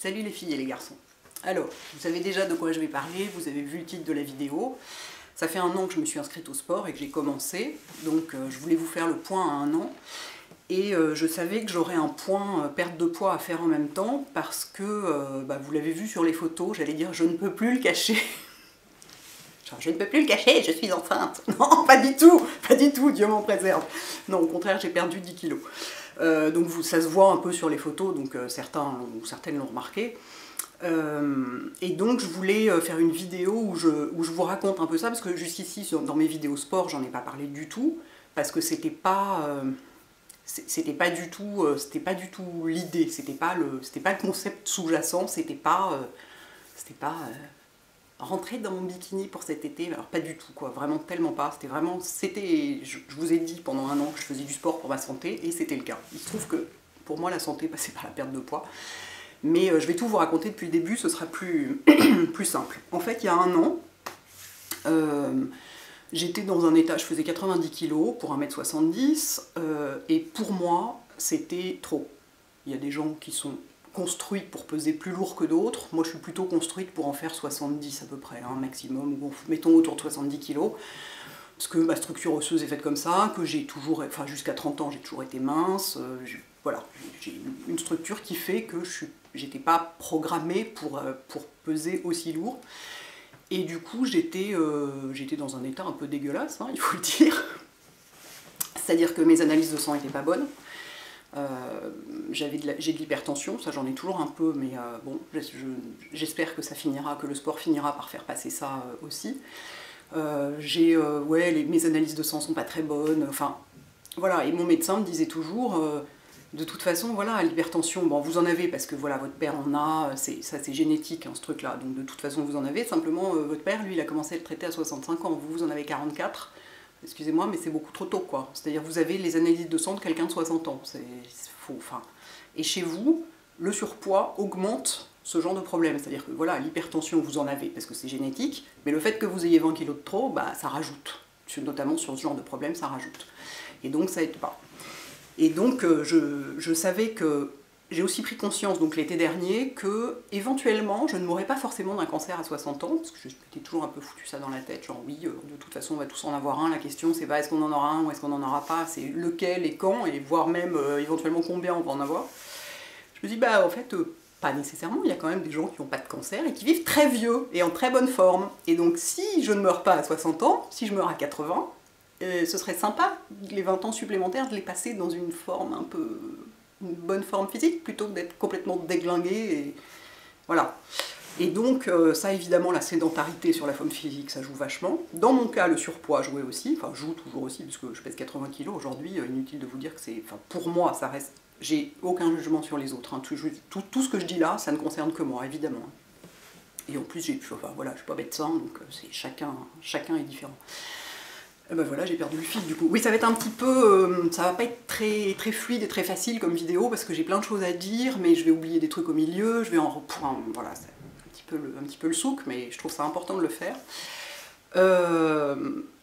Salut les filles et les garçons. Alors, vous savez déjà de quoi je vais parler, vous avez vu le titre de la vidéo. Ça fait 1 an que je me suis inscrite au sport et que j'ai commencé, donc je voulais vous faire le point à 1 an. Et je savais que j'aurais un point perte de poids à faire en même temps, parce que, vous l'avez vu sur les photos, j'allais dire je ne peux plus le cacher. Genre, je ne peux plus le cacher, je suis enceinte. Non, pas du tout, Dieu m'en préserve. Non, au contraire, j'ai perdu 10 kilos. Donc ça se voit un peu sur les photos, donc certains ou certaines l'ont remarqué. Et donc je voulais faire une vidéo où je vous raconte un peu ça, parce que jusqu'ici, dans mes vidéos sport, j'en ai pas parlé du tout, parce que c'était pas du tout l'idée, c'était pas le concept sous-jacent, c'était pas rentrer dans mon bikini pour cet été, alors pas du tout, quoi, vraiment tellement pas, je vous ai dit pendant 1 an que je faisais du sport pour ma santé, et c'était le cas. Il se trouve que pour moi la santé passait par la perte de poids, mais je vais tout vous raconter depuis le début, ce sera plus, plus simple. En fait, il y a 1 an, j'étais dans un état, je faisais 90 kg pour 1m70, et pour moi, c'était trop. Il y a des gens qui sont construite pour peser plus lourd que d'autres. Moi, je suis plutôt construite pour en faire 70 à peu près, un maximum, ou mettons autour de 70 kg, parce que ma structure osseuse est faite comme ça, que j'ai toujours, enfin jusqu'à 30 ans, j'ai toujours été mince, voilà, j'ai une structure qui fait que j'étais pas programmée pour peser aussi lourd, et du coup, j'étais dans un état un peu dégueulasse, hein, il faut le dire, c'est-à-dire que mes analyses de sang n'étaient pas bonnes. J'ai de l'hypertension, ça j'en ai toujours un peu, mais bon, j'espère que ça finira, que le sport finira par faire passer ça aussi. Mes analyses de sang sont pas très bonnes, enfin voilà, et mon médecin me disait toujours, de toute façon, voilà, l'hypertension, bon, vous en avez parce que voilà, votre père en a, ça c'est génétique, hein, ce truc-là, donc de toute façon vous en avez, simplement votre père, lui, il a commencé à le traiter à 65 ans, vous en avez 44. Excusez-moi, mais c'est beaucoup trop tôt, quoi. C'est-à-dire, vous avez les analyses de sang de quelqu'un de 60 ans. C'est faux. Enfin, et chez vous, le surpoids augmente ce genre de problème. C'est-à-dire que, voilà, l'hypertension, vous en avez, parce que c'est génétique, mais le fait que vous ayez 20 kg de trop, bah, ça rajoute. Notamment sur ce genre de problème, ça rajoute. Et donc, ça aide pas. Et donc, je savais que... J'ai aussi pris conscience, donc l'été dernier, que éventuellement, je ne mourrais pas forcément d'un cancer à 60 ans, parce que je m'étais toujours un peu foutu ça dans la tête, genre oui, de toute façon on va tous en avoir un, la question c'est pas est-ce qu'on en aura un ou est-ce qu'on n'en aura pas, c'est lequel et quand, et voire même éventuellement combien on va en avoir. Je me dis en fait, pas nécessairement, il y a quand même des gens qui n'ont pas de cancer et qui vivent très vieux et en très bonne forme. Et donc si je ne meurs pas à 60 ans, si je meurs à 80, ce serait sympa, les 20 ans supplémentaires, de les passer dans une forme un peu... une bonne forme physique, plutôt que d'être complètement déglingué, et voilà. Et donc, ça évidemment, la sédentarité sur la forme physique, ça joue vachement. Dans mon cas, le surpoids jouait aussi, enfin joue toujours aussi, puisque je pèse 80 kg aujourd'hui, inutile de vous dire que c'est... Enfin, pour moi, ça reste... J'ai aucun jugement sur les autres, hein. Tout ce que je dis là, ça ne concerne que moi, évidemment. Et en plus, voilà, je suis pas médecin, donc chacun est différent. Et ben voilà, j'ai perdu le fil du coup. Oui, ça va être un petit peu... ça va pas être très fluide et très facile comme vidéo, parce que j'ai plein de choses à dire, mais je vais oublier des trucs au milieu, je vais en reprendre... Voilà, c'est un petit peu le souk, mais je trouve ça important de le faire.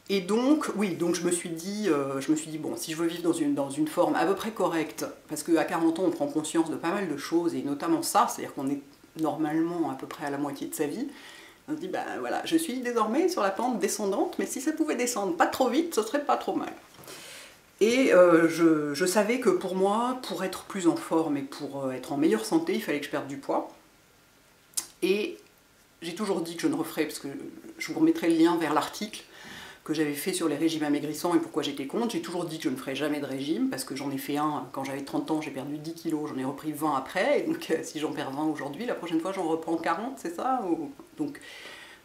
Et donc, oui, donc je me suis dit, bon, si je veux vivre dans une forme à peu près correcte, parce qu'à 40 ans, on prend conscience de pas mal de choses, et notamment ça, c'est-à-dire qu'on est normalement à peu près à la moitié de sa vie. On se dit, voilà, je suis désormais sur la pente descendante, mais si ça pouvait descendre pas trop vite, ce serait pas trop mal. Et je savais que pour moi, pour être plus en forme et pour être en meilleure santé, il fallait que je perde du poids. Et j'ai toujours dit que je ne referais, parce que je vous remettrai le lien vers l'article que j'avais fait sur les régimes amaigrissants et pourquoi j'étais contre. J'ai toujours dit que je ne ferais jamais de régime, parce que j'en ai fait un quand j'avais 30 ans, j'ai perdu 10 kg, j'en ai repris 20 après, et donc si j'en perds 20 aujourd'hui, la prochaine fois j'en reprends 40, c'est ça? Donc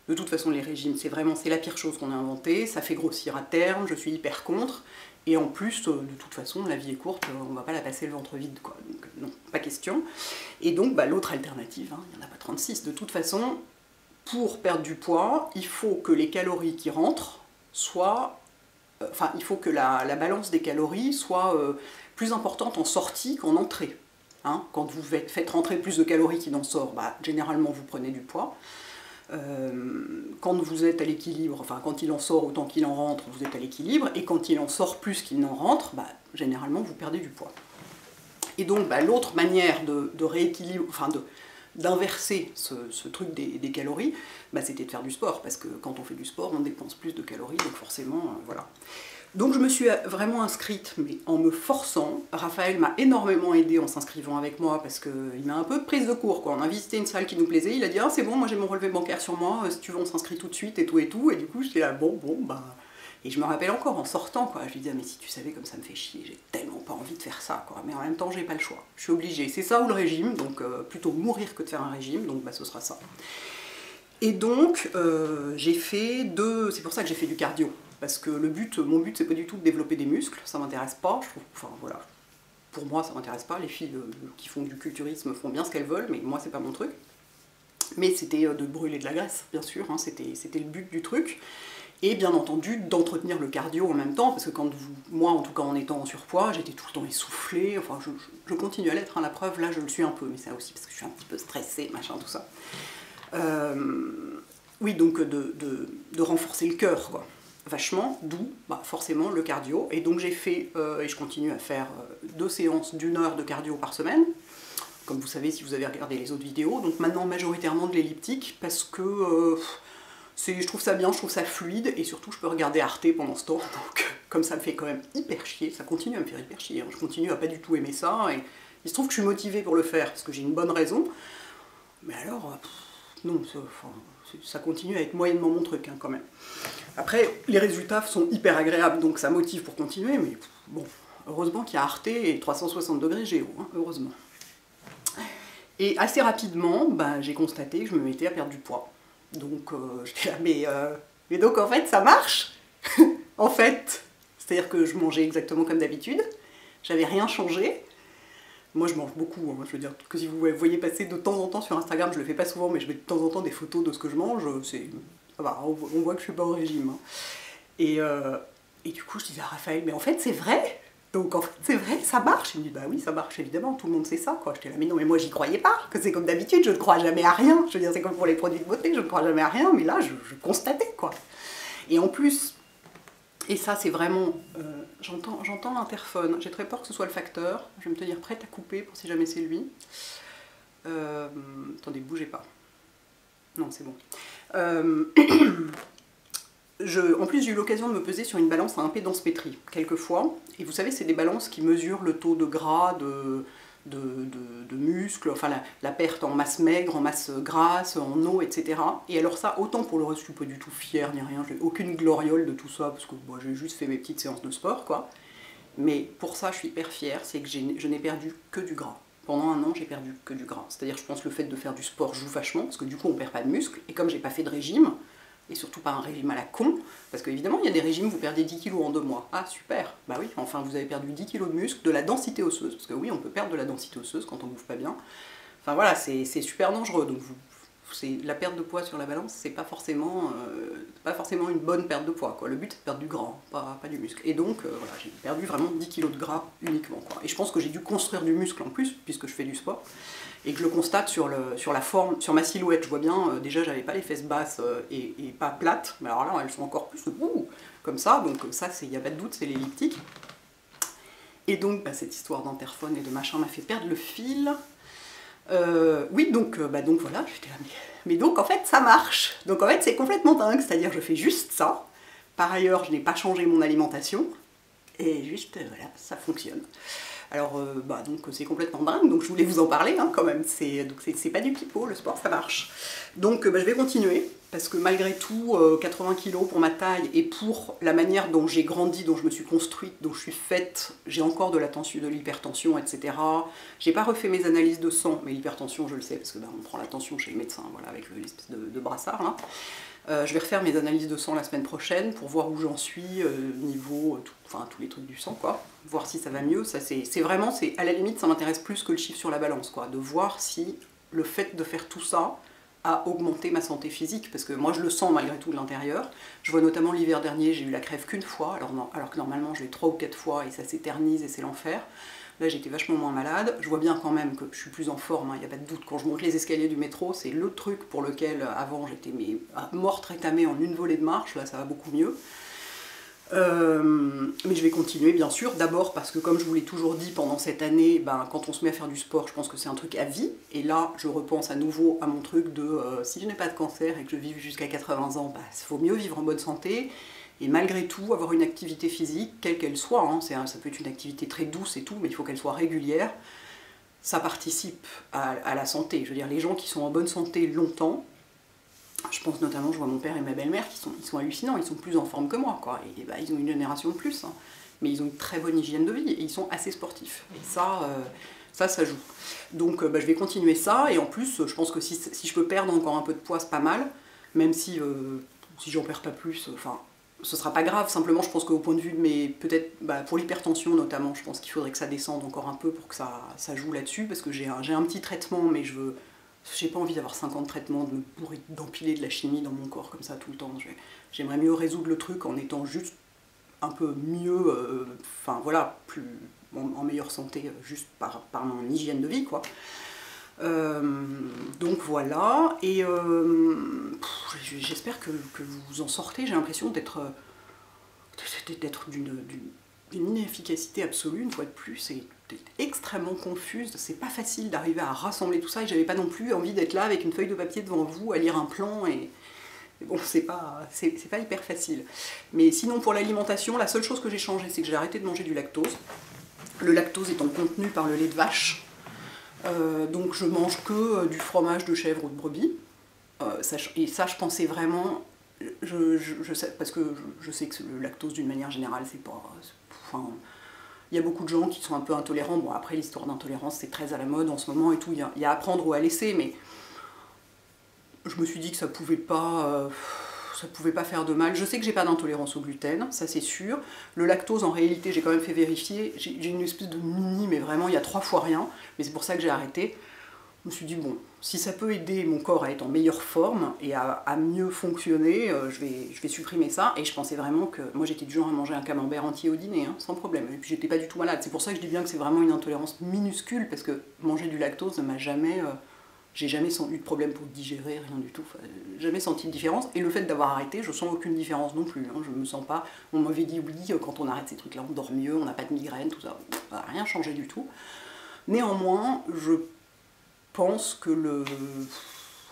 de toute façon les régimes, c'est la pire chose qu'on a inventée, ça fait grossir à terme, je suis hyper contre, et en plus, de toute façon, la vie est courte, on va pas la passer le ventre vide, quoi, donc non, pas question. Et donc l'autre alternative, hein, il n'y en a pas 36, de toute façon, pour perdre du poids, il faut que les calories qui rentrent soient... il faut que la balance des calories soit plus importante en sortie qu'en entrée. Hein, quand vous faites rentrer plus de calories qu'il en sort, généralement vous prenez du poids. Quand vous êtes à l'équilibre, enfin quand il en sort autant qu'il en rentre, vous êtes à l'équilibre, et quand il en sort plus qu'il n'en rentre, généralement vous perdez du poids. Et donc l'autre manière de rééquilibrer, enfin d'inverser ce truc des calories, bah, c'était de faire du sport, parce que quand on fait du sport, on dépense plus de calories, donc forcément, voilà. Donc je me suis vraiment inscrite, mais en me forçant. Raphaël m'a énormément aidée en s'inscrivant avec moi, parce qu'il m'a un peu prise de court, quoi. On a visité une salle qui nous plaisait, il a dit « Ah c'est bon, moi j'ai mon relevé bancaire sur moi, si tu veux on s'inscrit tout de suite, et tout, et du coup j'étais là, bon, bah... Et je me rappelle encore, en sortant, quoi, je lui disais « Mais si tu savais comme ça me fait chier, j'ai tellement pas envie de faire ça, quoi. Mais en même temps, j'ai pas le choix, je suis obligée. C'est ça ou le régime, donc plutôt mourir que de faire un régime, donc bah ce sera ça. » Et donc, j'ai fait c'est pour ça que j'ai fait du cardio. Parce que mon but, c'est pas du tout de développer des muscles, ça m'intéresse pas, je trouve, enfin voilà. Pour moi, ça m'intéresse pas, les filles qui font du culturisme font bien ce qu'elles veulent, mais moi, c'est pas mon truc. Mais c'était de brûler de la graisse, bien sûr, hein, c'était le but du truc. Et bien entendu, d'entretenir le cardio en même temps, parce que moi, en tout cas, en étant en surpoids, j'étais tout le temps essoufflée, enfin, je continue à l'être, hein, la preuve, là, je le suis un peu, mais c'est aussi parce que je suis un petit peu stressée, machin, tout ça. Oui, donc de renforcer le cœur, quoi. Vachement, d'où bah, forcément le cardio. Et donc j'ai fait, et je continue à faire 2 séances d'1 heure de cardio par semaine, comme vous savez si vous avez regardé les autres vidéos. Donc maintenant majoritairement de l'elliptique, parce que je trouve ça bien, je trouve ça fluide, et surtout je peux regarder Arte pendant ce temps, donc comme ça me fait quand même hyper chier, ça continue à me faire hyper chier, hein. Je continue à pas du tout aimer ça, et il se trouve que je suis motivée pour le faire, parce que j'ai une bonne raison, mais alors, non, ça continue à être moyennement mon truc, hein, quand même. Après, les résultats sont hyper agréables, donc ça motive pour continuer, mais bon, heureusement qu'il y a Arte et 360 degrés géo, hein, heureusement. Et assez rapidement, bah, j'ai constaté que je me mettais à perdre du poids. Donc j'étais là, mais donc en fait ça marche. En fait, c'est-à-dire que je mangeais exactement comme d'habitude, j'avais rien changé. Moi je mange beaucoup, hein. Je veux dire que si vous voyez passer de temps en temps sur Instagram, je le fais pas souvent, mais je mets de temps en temps des photos de ce que je mange, ça va, on voit que je suis pas au régime, hein. Et du coup je disais à Raphaël, mais en fait c'est vrai. Donc en fait c'est vrai, ça marche. Il me dit bah oui ça marche évidemment, tout le monde sait ça quoi. J'étais là mais non mais moi j'y croyais pas, que c'est comme d'habitude, je ne crois jamais à rien. Je veux dire c'est comme pour les produits de beauté, je ne crois jamais à rien, mais là je constatais quoi. Et en plus, et ça c'est vraiment, j'entends l'interphone, j'ai très peur que ce soit le facteur, je vais me tenir prête à couper pour si jamais c'est lui. Attendez, bougez pas. Non c'est bon. En plus, j'ai eu l'occasion de me peser sur une balance à impédance métrie, quelques fois. Et vous savez, c'est des balances qui mesurent le taux de gras, de muscles, enfin la perte en masse maigre, en masse grasse, en eau, etc. Et alors ça, autant pour le reste, je suis pas du tout fière ni rien, j'ai aucune gloriole de tout ça, parce que bon, j'ai juste fait mes petites séances de sport, quoi. Mais pour ça, je suis hyper fière, c'est que je n'ai perdu que du gras. Pendant 1 an, j'ai perdu que du gras. C'est-à-dire, je pense que le fait de faire du sport joue vachement, parce que du coup, on perd pas de muscles. Et comme j'ai pas fait de régime, et surtout pas un régime à la con, parce qu'évidemment il y a des régimes où vous perdez 10 kilos en 2 mois. Ah super, bah oui, enfin vous avez perdu 10 kilos de muscle, de la densité osseuse, parce que oui on peut perdre de la densité osseuse quand on bouffe pas bien. Enfin voilà, c'est super dangereux, donc la perte de poids sur la balance, c'est pas forcément une bonne perte de poids, quoi. Le but c'est de perdre du gras, pas du muscle. Et donc voilà, j'ai perdu vraiment 10 kilos de gras uniquement, quoi. Et je pense que j'ai dû construire du muscle en plus, puisque je fais du sport. Et que je le constate sur la forme, sur ma silhouette, je vois bien, déjà j'avais pas les fesses basses et pas plates, mais alors là elles sont encore plus comme ça, donc ça il n'y a pas de doute, c'est l'elliptique. Et donc bah, cette histoire d'interphone et de machin m'a fait perdre le fil. Oui, donc voilà, j'étais là, mais donc en fait ça marche, donc en fait c'est complètement dingue, c'est-à-dire je fais juste ça, par ailleurs je n'ai pas changé mon alimentation, et juste voilà, ça fonctionne. Alors, donc c'est complètement dingue, donc je voulais vous en parler hein, quand même, c'est pas du pipeau, le sport ça marche. Donc je vais continuer, parce que malgré tout, 80 kg pour ma taille et pour la manière dont j'ai grandi, dont je me suis construite, dont je suis faite, j'ai encore de l'hypertension, etc. J'ai pas refait mes analyses de sang, mais l'hypertension je le sais, parce que on prend la tension chez les médecins, voilà, avec l'espèce de brassard là. Je vais refaire mes analyses de sang la semaine prochaine pour voir où j'en suis niveau tous les trucs du sang quoi, voir si ça va mieux. Ça c'est vraiment, à la limite ça m'intéresse plus que le chiffre sur la balance quoi, de voir si le fait de faire tout ça a augmenté ma santé physique, parce que moi je le sens malgré tout de l'intérieur. Je vois notamment l'hiver dernier, j'ai eu la crève qu'une fois, alors que normalement je l'ai 3 ou 4 fois et ça s'éternise et c'est l'enfer. Là j'étais vachement moins malade, je vois bien quand même que je suis plus en forme, il n'y a pas de doute. Quand je monte les escaliers du métro, c'est le truc pour lequel avant j'étais morte rétamée en une volée de marche, là ça va beaucoup mieux. Mais je vais continuer bien sûr, d'abord parce que comme je vous l'ai toujours dit pendant cette année, ben, quand on se met à faire du sport, je pense que c'est un truc à vie, et là je repense à nouveau à mon truc de si je n'ai pas de cancer et que je vive jusqu'à 80 ans, il faut mieux vivre en bonne santé, et malgré tout avoir une activité physique, quelle qu'elle soit, hein, ça peut être une activité très douce et tout, mais il faut qu'elle soit régulière, ça participe à la santé. Je veux dire, les gens qui sont en bonne santé longtemps, je pense notamment, je vois mon père et ma belle-mère qui sont hallucinants, ils sont plus en forme que moi, quoi. Et bah, ils ont une génération de plus, hein. Mais ils ont une très bonne hygiène de vie et ils sont assez sportifs. Et ça joue. Donc bah, je vais continuer ça, et en plus, je pense que si je peux perdre encore un peu de poids, c'est pas mal, même si j'en perds pas plus, enfin, ce sera pas grave, simplement je pense qu'au point de vue de mes, peut-être bah, pour l'hypertension notamment, je pense qu'il faudrait que ça descende encore un peu pour que ça joue là-dessus, parce que j'ai un petit traitement, mais j'ai pas envie d'avoir 50 traitements, de me bourrer, d'empiler de la chimie dans mon corps comme ça tout le temps. J'aimerais mieux résoudre le truc en étant juste un peu mieux, enfin voilà, en meilleure santé, juste par mon hygiène de vie, quoi. Donc voilà, et j'espère que vous en sortez. J'ai l'impression d'être d'une inefficacité absolue, une fois de plus, et d'être extrêmement confuse. C'est pas facile d'arriver à rassembler tout ça, et j'avais pas non plus envie d'être là avec une feuille de papier devant vous, à lire un plan, et bon, c'est pas hyper facile. Mais sinon, pour l'alimentation, la seule chose que j'ai changé, c'est que j'ai arrêté de manger du lactose. Le lactose étant contenu par le lait de vache, donc je mange que du fromage de chèvre ou de brebis. Et ça, je pensais vraiment, parce que je sais que le lactose d'une manière générale, c'est pas... Enfin, il y a beaucoup de gens qui sont un peu intolérants. Bon, après, l'histoire d'intolérance, c'est très à la mode en ce moment et tout, il y a à prendre ou à laisser, mais je me suis dit que ça pouvait pas faire de mal. Je sais que j'ai pas d'intolérance au gluten, ça c'est sûr. Le lactose, en réalité, j'ai quand même fait vérifier, j'ai une espèce de mini, mais vraiment, il y a 3 fois rien, mais c'est pour ça que j'ai arrêté. Je me suis dit, bon, si ça peut aider mon corps à être en meilleure forme et à mieux fonctionner, je vais supprimer ça. Et je pensais vraiment que... Moi, j'étais du genre à manger un camembert entier au dîner, hein, sans problème. Et puis, j'étais pas du tout malade. C'est pour ça que je dis bien que c'est vraiment une intolérance minuscule, parce que manger du lactose ne m'a jamais... j'ai jamais eu de problème pour digérer, rien du tout. Enfin, jamais senti de différence. Et le fait d'avoir arrêté, je sens aucune différence non plus. Hein. Je me sens pas... On m'avait dit, oui, quand on arrête ces trucs-là, on dort mieux, on n'a pas de migraine, tout ça. Ça n'a rien changé du tout. Néanmoins, je pense que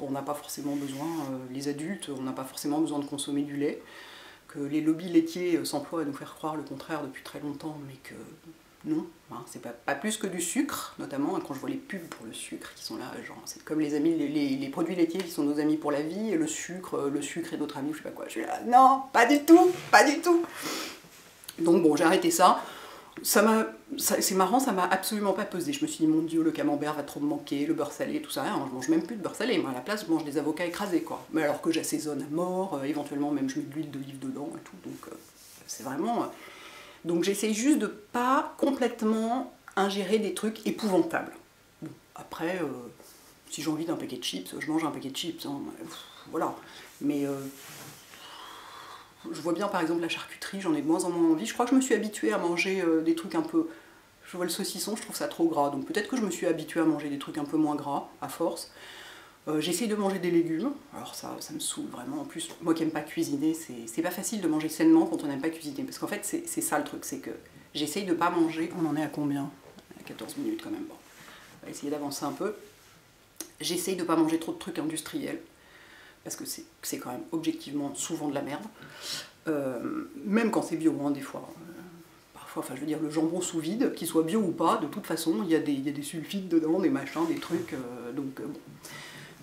on n'a pas forcément besoin, les adultes, on n'a pas forcément besoin de consommer du lait, que les lobbies laitiers s'emploient à nous faire croire le contraire depuis très longtemps, mais que non, hein, c'est pas plus que du sucre, notamment quand je vois les pubs pour le sucre qui sont là, genre c'est comme les amis, les produits laitiers qui sont nos amis pour la vie, et le sucre est notre ami, je sais pas quoi, je suis là, non, pas du tout, pas du tout. Donc bon, j'ai arrêté ça. C'est marrant, ça m'a absolument pas pesé. Je me suis dit, mon Dieu, le camembert va trop me manquer, le beurre salé, tout ça. Alors, je mange même plus de beurre salé. Moi, à la place, je mange des avocats écrasés, quoi. Mais alors que j'assaisonne à mort, éventuellement même je mets de l'huile d'olive dedans et tout. Donc, c'est vraiment... Donc, j'essaye juste de pas complètement ingérer des trucs épouvantables. Bon, après, si j'ai envie d'un paquet de chips, je mange un paquet de chips. Hein. Voilà. Mais... je vois bien par exemple la charcuterie, j'en ai de moins en moins envie. Je crois que je me suis habituée à manger des trucs un peu... Je vois le saucisson, je trouve ça trop gras. Donc peut-être que je me suis habituée à manger des trucs un peu moins gras, à force. J'essaye de manger des légumes. Alors ça me saoule vraiment. En plus, moi qui n'aime pas cuisiner, c'est pas facile de manger sainement quand on n'aime pas cuisiner. Parce qu'en fait, c'est ça le truc, c'est que j'essaye de pas manger... On en est à combien? À 14 minutes quand même. Bon, on va essayer d'avancer un peu. J'essaye de pas manger trop de trucs industriels, parce que c'est quand même objectivement souvent de la merde, même quand c'est bio, hein, des fois. Parfois, enfin je veux dire, le jambon sous vide, qu'il soit bio ou pas, de toute façon, il y a des sulfites dedans, des machins, des trucs, donc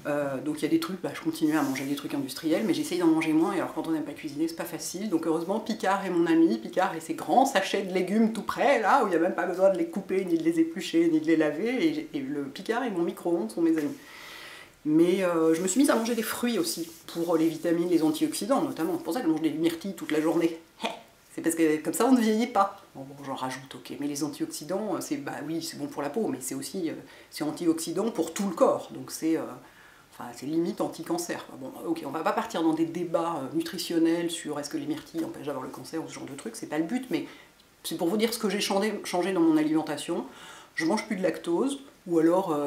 il y a des trucs, bah, je continue à manger des trucs industriels, mais j'essaye d'en manger moins, et alors quand on n'aime pas cuisiner, c'est pas facile, donc heureusement, Picard est mon ami, Picard et ses grands sachets de légumes tout prêts, là, où il n'y a même pas besoin de les couper, ni de les éplucher, ni de les laver, et le Picard et mon micro-ondes sont mes amis. Mais je me suis mise à manger des fruits aussi, pour les vitamines, les antioxydants notamment. C'est pour ça que je mange des myrtilles toute la journée. C'est parce que comme ça on ne vieillit pas. Bon, j'en rajoute, ok. Mais les antioxydants, bah oui, c'est bon pour la peau, mais c'est aussi c'est antioxydant pour tout le corps. Donc c'est limite anti-cancer. Bon, ok, on va pas partir dans des débats nutritionnels sur est-ce que les myrtilles empêchent d'avoir le cancer ou ce genre de trucs, c'est pas le but, mais c'est pour vous dire ce que j'ai changé dans mon alimentation. Je mange plus de lactose, ou alors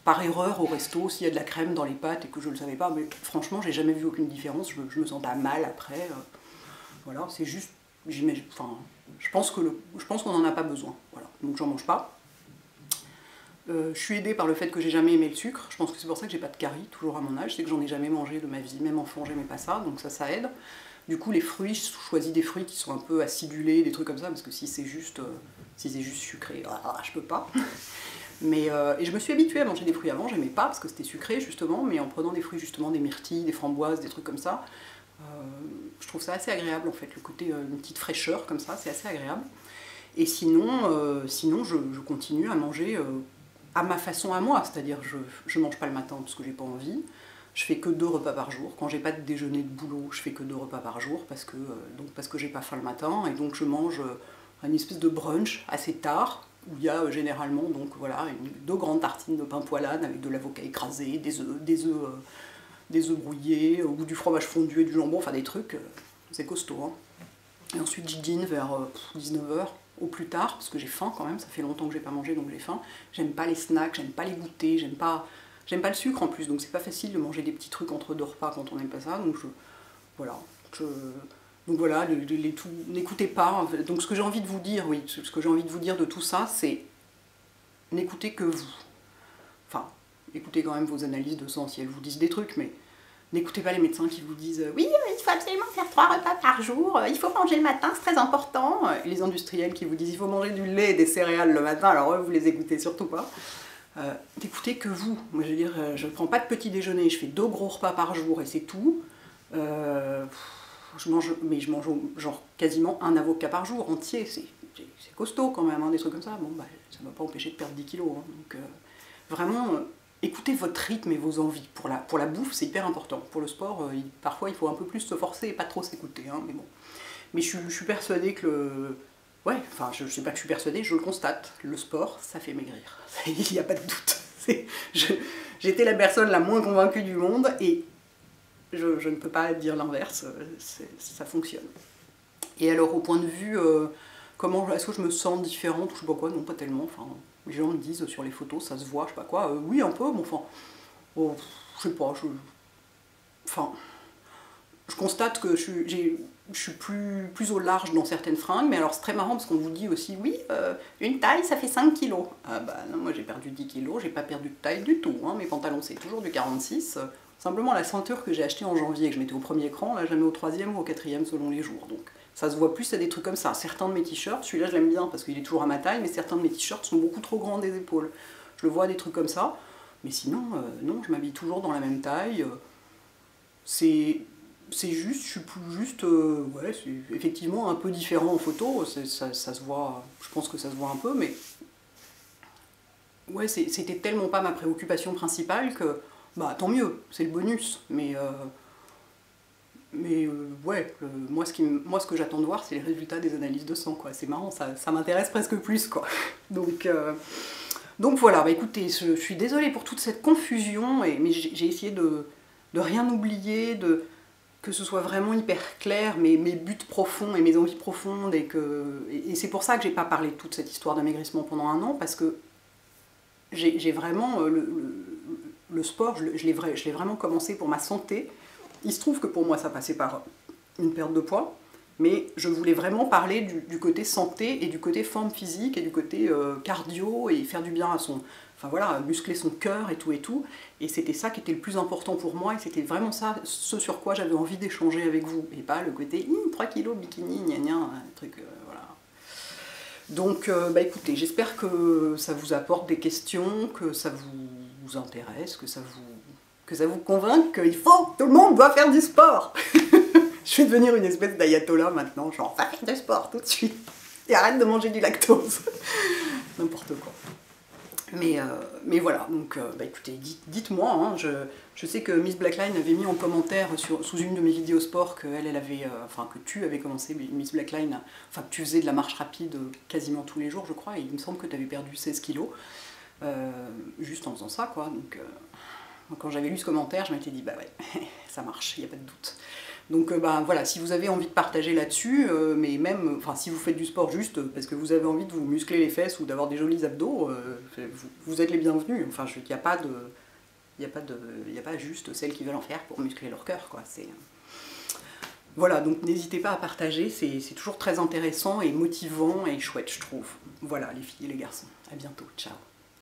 par erreur au resto, s'il y a de la crème dans les pâtes et que je ne le savais pas, mais franchement j'ai jamais vu aucune différence, je me sens pas mal après, voilà, c'est juste enfin, je pense qu'on n'en a pas besoin, voilà, donc j'en mange pas. Je suis aidée par le fait que j'ai jamais aimé le sucre, je pense que c'est pour ça que j'ai pas de carie, toujours à mon âge, c'est que j'en ai jamais mangé de ma vie, même enfant j'aimais pas ça, donc ça aide. Du coup les fruits, je choisis des fruits qui sont un peu acidulés, des trucs comme ça, parce que si c'est juste sucré, je peux pas. Mais, et je me suis habituée à manger des fruits avant, j'aimais pas parce que c'était sucré justement, mais en prenant des fruits justement, des myrtilles, des framboises, des trucs comme ça, je trouve ça assez agréable en fait, le côté, une petite fraîcheur comme ça, c'est assez agréable. Et sinon, je continue à manger à ma façon à moi, c'est-à-dire je mange pas le matin parce que j'ai pas envie, je fais que 2 repas par jour, quand j'ai pas de déjeuner de boulot, je fais que 2 repas par jour parce que j'ai pas faim le matin, et donc je mange une espèce de brunch assez tard, où il y a généralement donc voilà 2 grandes tartines de pain poilade avec de l'avocat écrasé, des œufs brouillés, ou du fromage fondu et du jambon, enfin des trucs, c'est costaud. Hein. Et ensuite je dîne vers 19 h au plus tard, parce que j'ai faim quand même, ça fait longtemps que j'ai pas mangé donc j'ai faim. J'aime pas les snacks, j'aime pas les goûters, j'aime pas le sucre en plus, donc c'est pas facile de manger des petits trucs entre 2 repas quand on n'aime pas ça, donc voilà, n'écoutez pas. Donc ce que j'ai envie de vous dire, oui, ce que j'ai envie de vous dire de tout ça, c'est n'écoutez que vous. Enfin, écoutez quand même vos analyses de sang si elles vous disent des trucs, mais n'écoutez pas les médecins qui vous disent oui, il faut absolument faire 3 repas par jour, il faut manger le matin, c'est très important. Et les industriels qui vous disent il faut manger du lait et des céréales le matin, alors eux, vous les écoutez surtout pas. N'écoutez que vous. Moi, je veux dire, je ne prends pas de petit déjeuner, je fais 2 gros repas par jour et c'est tout. Je mange genre quasiment un avocat par jour entier, c'est costaud quand même, hein, des trucs comme ça. Bon, bah, ça ne m'a pas empêché de perdre 10 kilos. Hein, donc, vraiment, écoutez votre rythme et vos envies. Pour la bouffe, c'est hyper important. Pour le sport, parfois, il faut un peu plus se forcer et pas trop s'écouter. Hein, mais bon. Mais je suis persuadée que ouais, enfin, je sais pas que je suis persuadée, je le constate. Le sport, ça fait maigrir. Il n'y a pas de doute. J'étais la personne la moins convaincue du monde et je ne peux pas dire l'inverse, ça fonctionne. Et alors, au point de vue, est-ce que je me sens différente ou je sais pas quoi, non, pas tellement. Enfin, les gens me disent sur les photos, ça se voit, je sais pas quoi. Oui, un peu, mais enfin, oh, je sais pas, je constate que je suis plus au large dans certaines fringues, mais alors c'est très marrant parce qu'on vous dit aussi, oui, une taille ça fait 5 kilos. Ah bah non, moi j'ai perdu 10 kilos, j'ai pas perdu de taille du tout, hein. Mes pantalons c'est toujours du 46, simplement la ceinture que j'ai achetée en janvier, que je mettais au premier cran, là je la mets au 3e ou au 4e selon les jours, donc ça se voit plus à des trucs comme ça. Certains de mes t-shirts, celui-là je l'aime bien parce qu'il est toujours à ma taille, mais certains de mes t-shirts sont beaucoup trop grands des épaules. Je le vois à des trucs comme ça, mais sinon, non, je m'habille toujours dans la même taille, c'est juste, je suis plus juste, ouais, c'est effectivement un peu différent en photo, ça se voit, je pense que ça se voit un peu, mais ouais, c'était tellement pas ma préoccupation principale que, bah tant mieux, c'est le bonus, mais ouais, moi ce que j'attends de voir, c'est les résultats des analyses de sang, quoi, c'est marrant, ça m'intéresse presque plus, quoi, donc voilà, bah écoutez, je suis désolée pour toute cette confusion, mais j'ai essayé de rien oublier, que ce soit vraiment hyper clair, mes buts profonds et mes envies profondes, et c'est pour ça que j'ai pas parlé de toute cette histoire d'amaigrissement pendant 1 an, parce que j'ai vraiment, le sport, je l'ai vraiment commencé pour ma santé. Il se trouve que pour moi ça passait par une perte de poids, mais je voulais vraiment parler du côté santé et du côté forme physique et du côté cardio et faire du bien à enfin voilà, muscler son cœur et tout, et c'était ça qui était le plus important pour moi, et c'était vraiment ça, ce sur quoi j'avais envie d'échanger avec vous, et pas le côté 3 kilos bikini, gna gna, un truc, voilà. Donc, bah écoutez, j'espère que ça vous apporte des questions, que ça vous intéresse, que ça vous convainc qu'il faut, tout le monde doit faire du sport. Je vais devenir une espèce d'ayatollah maintenant, genre, va faire du sport tout de suite, et arrête de manger du lactose. N'importe quoi. Mais voilà, donc bah écoutez, dites-moi, hein, je sais que Miss Blackline avait mis en commentaire sous une de mes vidéos sport que enfin que tu avais commencé, Miss Blackline, enfin que tu faisais de la marche rapide quasiment tous les jours, je crois, et il me semble que tu avais perdu 16 kilos, juste en faisant ça, quoi, donc quand j'avais lu ce commentaire, je m'étais dit, bah ouais, ça marche, il n'y a pas de doute. Donc bah, voilà, si vous avez envie de partager là-dessus, mais même, enfin si vous faites du sport juste parce que vous avez envie de vous muscler les fesses ou d'avoir des jolis abdos, vous êtes les bienvenus. Enfin, il n'y a pas juste celles qui veulent en faire pour muscler leur cœur, quoi. Voilà, donc n'hésitez pas à partager, c'est toujours très intéressant et motivant et chouette, je trouve. Voilà, les filles et les garçons. À bientôt, ciao.